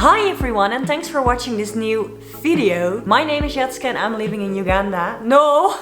Hi everyone, and thanks for watching this new video. My name is Jetske and I'm living in Uganda. No!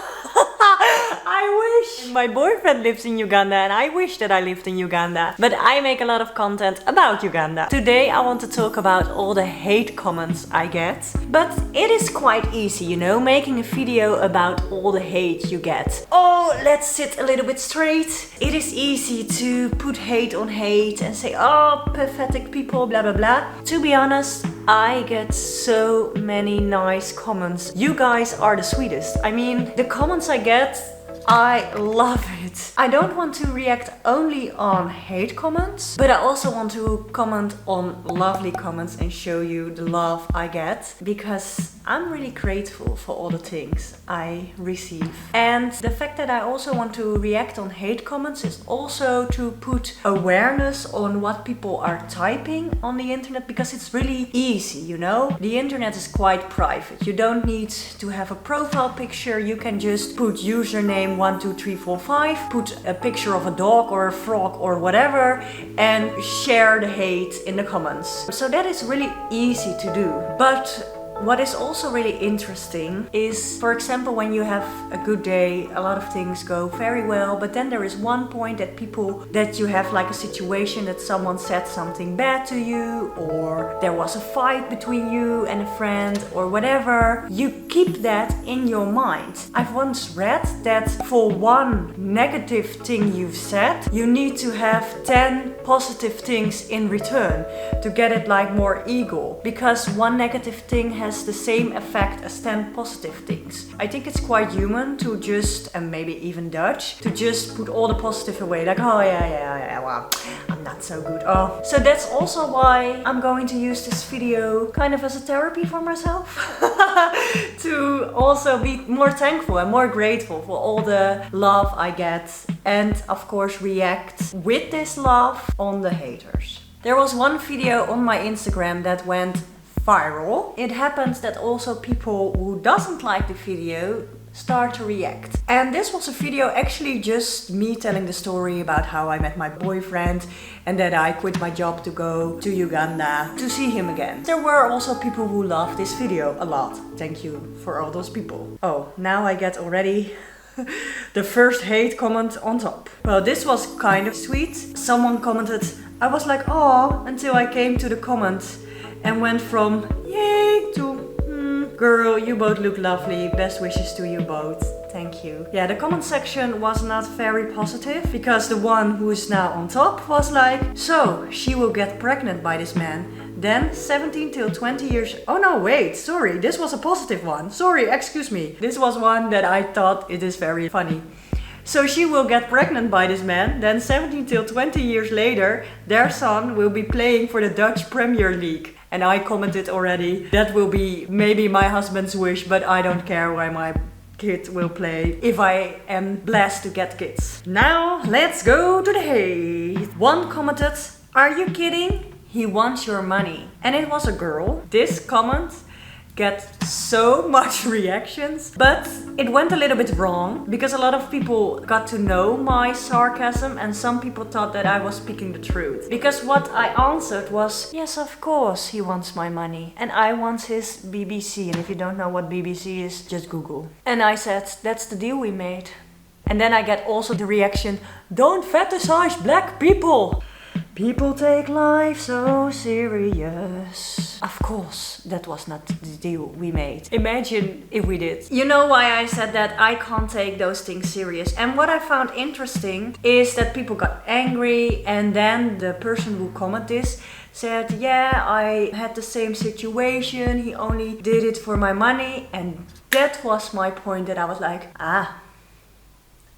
I wish! My boyfriend lives in Uganda and I wish that I lived in Uganda. But I make a lot of content about Uganda. Today I want to talk about all the hate comments I get. But it is quite easy, you know, making a video about all the hate you get. Oh, let's sit a little bit straight. It is easy to put hate on hate and say, oh, pathetic people, blah blah blah. To be honest, I get so many nice comments. You guys are the sweetest. I mean, the comments I get, I love it. I don't want to react only on hate comments, but I also want to comment on lovely comments and show you the love I get, because I'm really grateful for all the things I receive. And the fact that I also want to react on hate comments is also to put awareness on what people are typing on the internet, because it's really easy, you know? The internet is quite private. You don't need to have a profile picture. You can just put username 12345, put a picture of a dog or a frog or whatever, and share the hate in the comments. So that is really easy to do. But what is also really interesting is, for example, when you have a good day, a lot of things go very well, but then there is one point that you have like a situation that someone said something bad to you, or there was a fight between you and a friend or whatever. You keep that in your mind. I've once read that for one negative thing you've said, you need to have 10 positive things in return to get it like more equal, because one negative thing has the same effect as 10 positive things. I think it's quite human to just, and maybe even Dutch, to just put all the positive away, like, oh yeah, well, I'm not so good. Oh, so that's also why I'm going to use this video kind of as a therapy for myself to also be more thankful and more grateful for all the love I get, and of course react with this love on the haters. There was one video on my Instagram that went viral. It happens that also people who doesn't like the video start to react. And this was a video actually just me telling the story about how I met my boyfriend and that I quit my job to go to Uganda to see him again. There were also people who loved this video a lot. Thank you for all those people. Oh, now I get already the first hate comment on top. Well, this was kind of sweet. Someone commented, I was like, oh, until I came to the comment and went from yay to girl, you both look lovely, best wishes to you both, thank you. Yeah, the comment section was not very positive, because the one who is now on top was like, so she will get pregnant by this man, then 17 till 20 years. Oh no, wait, sorry, this was a positive one. Sorry, excuse me. This was one that I thought it is very funny. So she will get pregnant by this man, then 17 till 20 years later, their son will be playing for the Dutch Premier League. And I commented already, that will be maybe my husband's wish, but I don't care where my kid will play if I am blessed to get kids. Now let's go to the hate. One commented, are you kidding? He wants your money. And it was a girl. This comment get so much reactions, but it went a little bit wrong, because a lot of people got to know my sarcasm and some people thought that I was speaking the truth. Because what I answered was, yes, of course he wants my money and I want his BBC, and if you don't know what BBC is, just Google. And I said, that's the deal we made. And then I get also the reaction, don't fetishize black people. People take life so serious. Of course, that was not the deal we made. Imagine if we did. You know why I said that I can't take those things serious. And what I found interesting is that people got angry, and then the person who commented this said, yeah, I had the same situation, he only did it for my money. And that was my point, that I was like,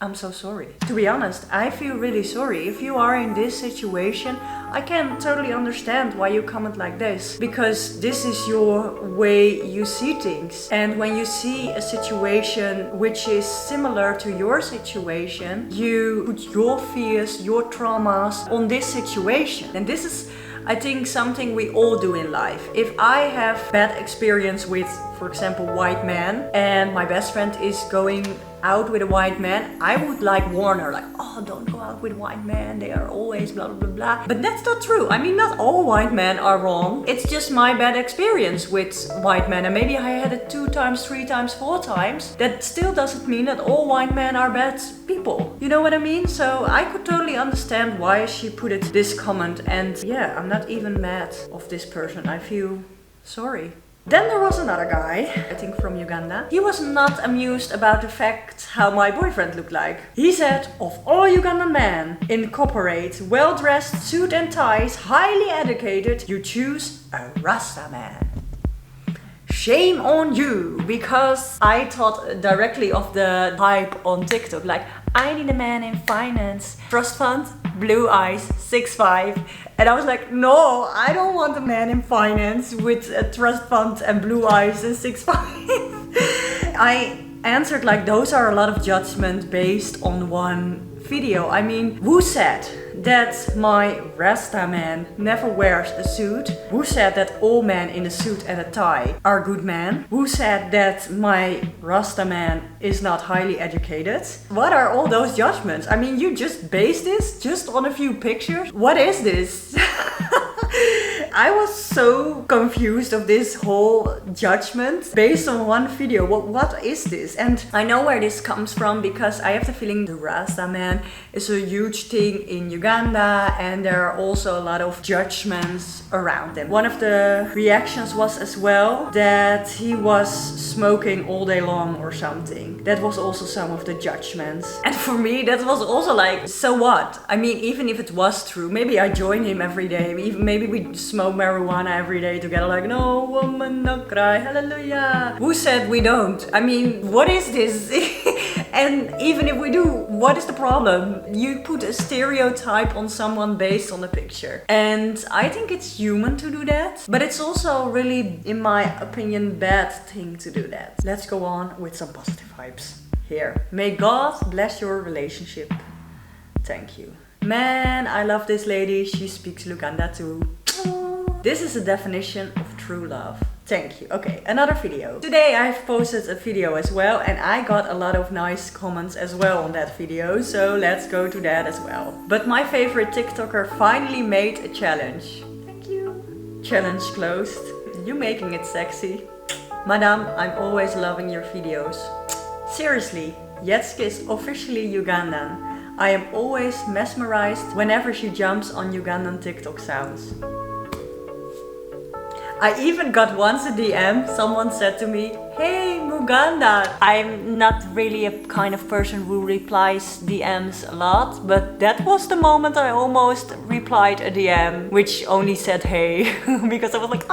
I'm so sorry. To be honest, I feel really sorry. If you are in this situation, I can totally understand why you comment like this, because this is your way you see things. And when you see a situation which is similar to your situation, you put your fears, your traumas on this situation. And this is, I think, something we all do in life. If I have bad experience with for example, white man, and my best friend is going out with a white man, I would like warn her, like, oh, don't go out with white men, they are always blah blah blah blah. But that's not true. I mean, not all white men are wrong. It's just my bad experience with white men, and maybe I had it 2 times, 3 times, 4 times. That still doesn't mean that all white men are bad people. You know what I mean? So I could totally understand why she put it this comment, and yeah, I'm not even mad of this person. I feel sorry. Then there was another guy, I think from Uganda. He was not amused about the fact how my boyfriend looked like. He said, of all Ugandan men in corporate, well-dressed, suit and ties, highly educated, you choose a Rasta man. Shame on you, because I thought directly of the hype on TikTok, like, I need a man in finance, trust fund, blue eyes, 6'5". And I was like, no, I don't want a man in finance with a trust fund and blue eyes and 6'5". I answered like, those are a lot of judgment based on one video. I mean, who said that my Rasta man never wears a suit? Who said that all men in a suit and a tie are good men? Who said that my Rasta man is not highly educated? What are all those judgments? I mean, you just base this just on a few pictures? What is this? I was so confused of this whole judgment based on one video. What is this? And I know where this comes from, because I have the feeling the Rasta man is a huge thing in Uganda, and there are also a lot of judgments around him. One of the reactions was as well that he was smoking all day long or something. That was also some of the judgments. And for me, that was also like, so what? I mean, even if it was true, maybe I join him every day. Maybe we smoke marijuana every day together, like, no woman, no cry, hallelujah. Who said we don't? I mean, what is this? And even if we do, what is the problem? You put a stereotype on someone based on a picture. And I think it's human to do that, but it's also really, in my opinion, bad thing to do that. Let's go on with some positive vibes here. May God bless your relationship. Thank you. Man, I love this lady. She speaks Luganda too. This is the definition of true love. Thank you. Okay, another video. Today I've posted a video as well, and I got a lot of nice comments as well on that video, so let's go to that as well. But my favorite TikToker finally made a challenge. Thank you. Challenge closed. You making it sexy. Madam, I'm always loving your videos. Seriously, Jetske is officially Ugandan. I am always mesmerized whenever she jumps on Ugandan TikTok sounds. I even got once a DM, someone said to me, hey Muganda. I'm not really a kind of person who replies DMs a lot, but that was the moment I almost replied a DM, which only said hey, because I was like,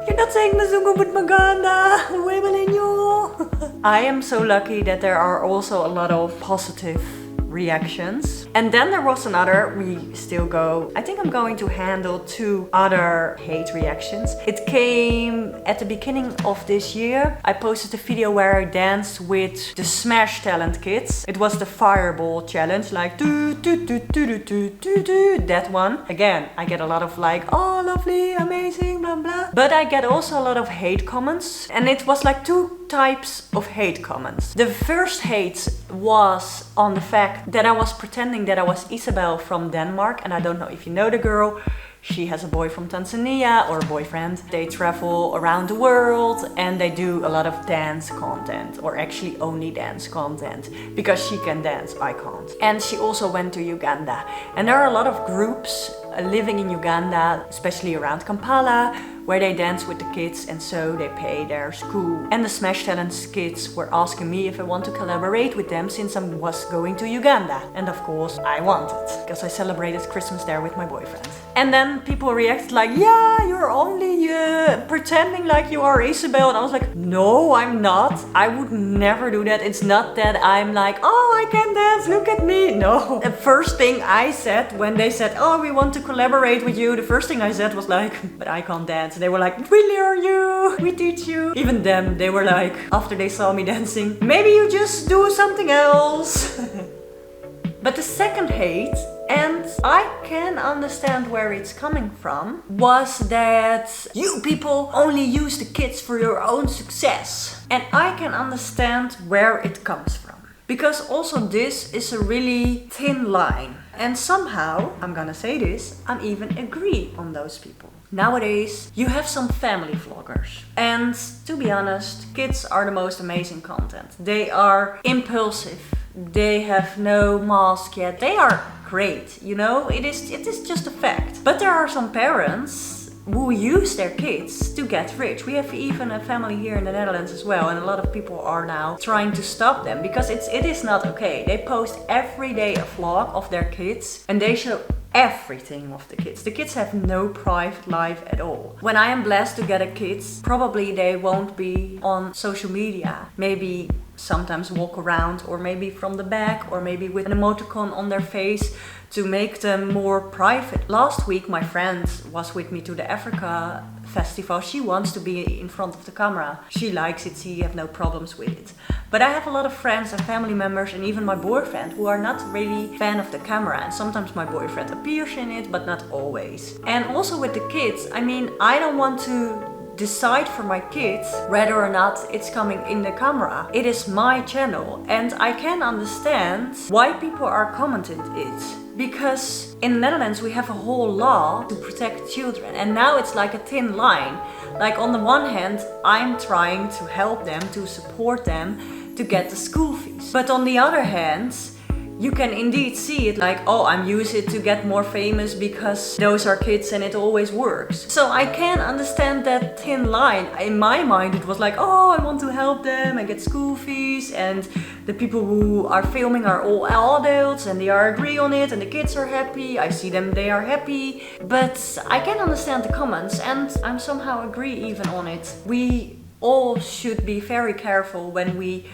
you're not saying Mazungu but Maganda, Webelinyo. I am so lucky that there are also a lot of positive reactions. And then there was another, we still go, I think I'm going to handle 2 other hate reactions. It came at the beginning of this year. I posted a video where I danced with the Smash Talent kids. It was the Fireball challenge, like do do do do do do do do, that one. Again, I get a lot of like, oh lovely, amazing, blah blah. But I get also a lot of hate comments, and it was like 2 types of hate comments. The first hate was on the fact that I was pretending that I was Isabel from Denmark, and I don't know if you know the girl. She has a boy from Tanzania, or a boyfriend. They travel around the world and they do a lot of dance content, or actually only dance content, because she can dance, I can't. And she also went to Uganda. And there are a lot of groups living in Uganda, especially around Kampala, where they dance with the kids, and so they pay their school. And the Smash Talents kids were asking me if I want to collaborate with them since I was going to Uganda. And of course I wanted, because I celebrated Christmas there with my boyfriend. And then people reacted like, yeah, you're only pretending like you are Isabel. And I was like, no, I'm not. I would never do that. It's not that I'm like, oh, I can dance, look at me. No. The first thing I said when they said, oh, we want to collaborate with you, the first thing I said was like, but I can't dance. They were like, we learn you, we teach you. Even them, they were like, after they saw me dancing, maybe you just do something else. But the second hate, and I can understand where it's coming from, was that you people only use the kids for your own success. And I can understand where it comes from. Because also this is a really thin line. And somehow, I'm gonna say this, I'm even agree on those people. Nowadays, you have some family vloggers. And to be honest, kids are the most amazing content. They are impulsive. They have no mask yet. They are great, you know? It is just a fact. But there are some parents who use their kids to get rich. We have even a family here in the Netherlands as well, and a lot of people are now trying to stop them because it is not okay. They post every day a vlog of their kids and they show everything of the kids. The kids have no private life at all. When I am blessed to get a kids, probably they won't be on social media. Maybe sometimes walk around, or maybe from the back, or maybe with an emoticon on their face to make them more private. Last week my friend was with me to the Africa festival. She wants to be in front of the camera. She likes it, she have no problems with it. But I have a lot of friends and family members and even my boyfriend who are not really fan of the camera, and sometimes my boyfriend appears in it, but not always. And also with the kids, I mean, I don't want to decide for my kids whether or not it's coming in the camera. It is my channel, and I can understand why people are commenting it. Because in the Netherlands we have a whole law to protect children, and now it's like a thin line. Like on the one hand, I'm trying to help them, to support them to get the school fees. But on the other hand, you can indeed see it like, oh, I'm using it to get more famous because those are kids and it always works. So I can understand that thin line. In my mind it was like, oh, I want to help them and get school fees, and the people who are filming are all adults and they are agree on it and the kids are happy. I see them, they are happy. But I can understand the comments, and I'm somehow agree even on it. We all should be very careful when we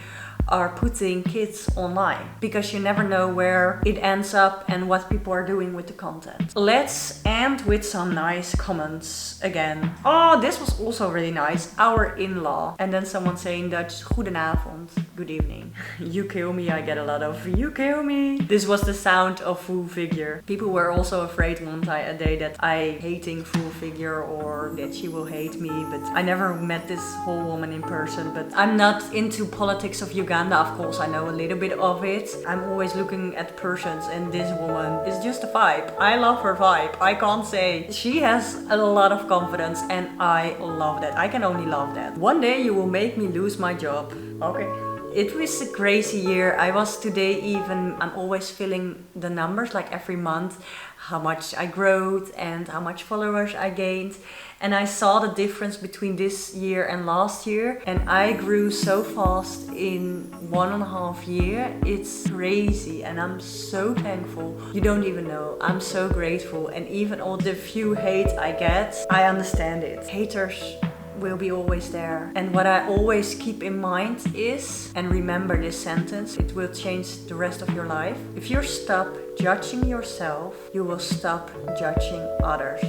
are putting kids online, because you never know where it ends up and what people are doing with the content. Let's end with some nice comments again. Oh, this was also really nice. Our in-law. And then someone saying Dutch, goedenavond, good evening. You kill me, I get a lot of you kill me. This was the sound of full figure. People were also afraid one day that I hating full figure or that she will hate me, but I never met this whole woman in person. But I'm not into politics of Uganda. Of course, I know a little bit of it. I'm always looking at persons, and this woman is just a vibe. I love her vibe. I can't say. She has a lot of confidence, and I love that. I can only love that. One day you will make me lose my job. Okay. It was a crazy year. I was today even, I'm always filling the numbers like every month, how much I grew and how much followers I gained. And I saw the difference between this year and last year. And I grew so fast in 1.5 years. It's crazy, and I'm so thankful. You don't even know. I'm so grateful. And even all the few hate I get, I understand it. Haters will be always there. And what I always keep in mind is, and remember this sentence, it will change the rest of your life. If you stop judging yourself, you will stop judging others.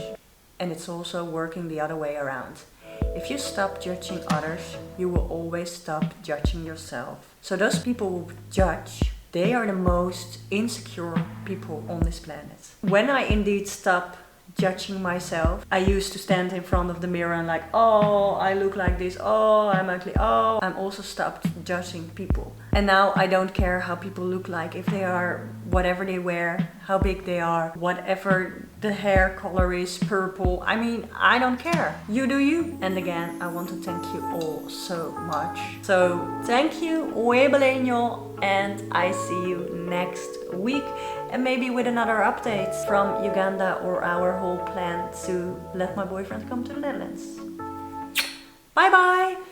And it's also working the other way around. If you stop judging others, you will always stop judging yourself. So those people who judge, they are the most insecure people on this planet. When I indeed stop judging myself, I used to stand in front of the mirror and like, oh, I look like this, oh, I'm ugly, oh. I'm also stopped judging people. And now I don't care how people look like, if they are whatever they wear, how big they are, whatever the hair color is, purple. I mean, I don't care. You do you. And again, I want to thank you all so much. So thank you, Webelenyo, and I see you next week. And maybe with another update from Uganda or our whole plan to let my boyfriend come to the Netherlands. Bye bye!